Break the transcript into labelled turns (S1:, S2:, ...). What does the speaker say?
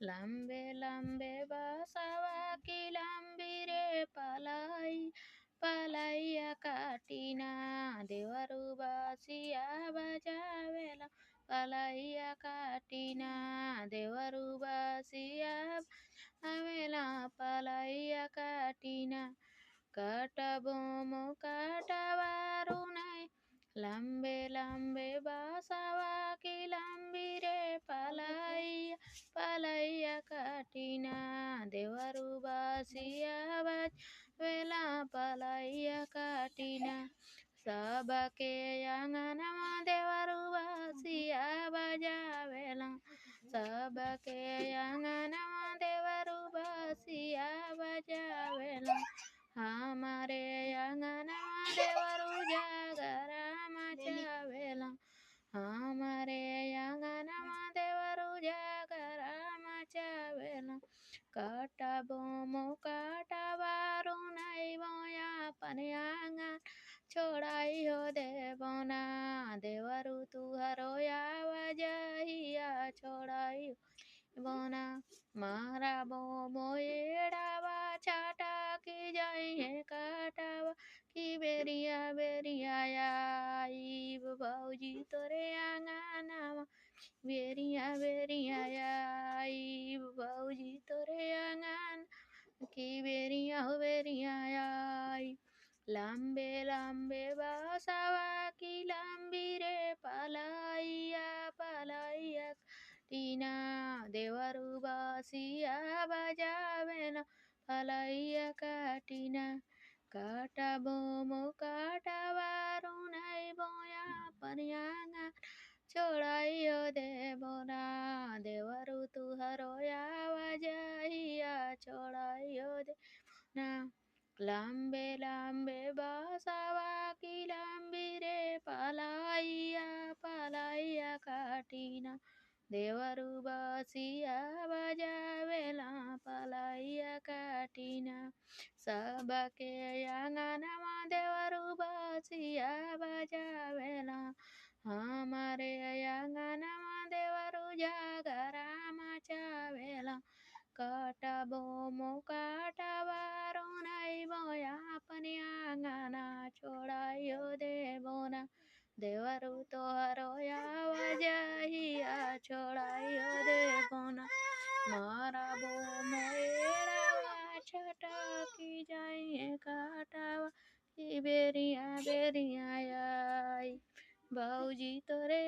S1: लांबे लांबे बासावा की लांबी रे पालाइया काटीना देवरू बासिया बजावेला पालाइया काटीना देवरू बासिया बजावेला पालाइया काटीना काटाबोमो काटावारू नाही लांबे लांबे बासावा की लांबी रे पालाइया काटीना देवरू बासिया वेला पालाइया काटीना सबके अंगनमा देवरू बासिया बजावेला सबके अंगनमा देवरू बासिया बजावेला हमारे अंगनमा देवरू जागरा मचावेला हमारे अंगनमा देवरू जागरा मचावेला काटा बोमो काटा बारू नहीं बोया अपने आंगन छोड़ाई हो देवना देवरू तुहरो या वजहिया छोड़ाई हो बोना मारा बोमो एड़ावा छाटा की जाई है काटावा की बेरिया बेरिया आई भौजी तोरे आंगनावा बेरिया बेरिया आई भौजी तोरे आंगन की बेरिया हो बेरिया आई लांबे लांबे बासावा की लांबी रे पालाइया टीना देवरू बासिया बजावेला पालाइया काटीना काटा बोमो काटा वारू नहीं बोया परियांगा छोड़ाइयो देवना देवरू तुहरो या वजहिया छोड़ाइयो देवना लांबे लांबे बासावा की लांबी रे पालाइया काटीना देवरू बासिया बजावेला पालाइया काटीना सबके अंगनमा देवरू बासिया बजावेला हमारे अंगनमा देवरू जागरा मचावेला काटा बोमो काटा बारू नहीं बोया अपने आंगना छोड़ाइयो देवना देवरू तोहरो या वजहिया छोड़ाइयो देवना मारा बोमो एड़ावा छटा की जाइए काटावा की बेरिया बेरिया आई भौजी तोरे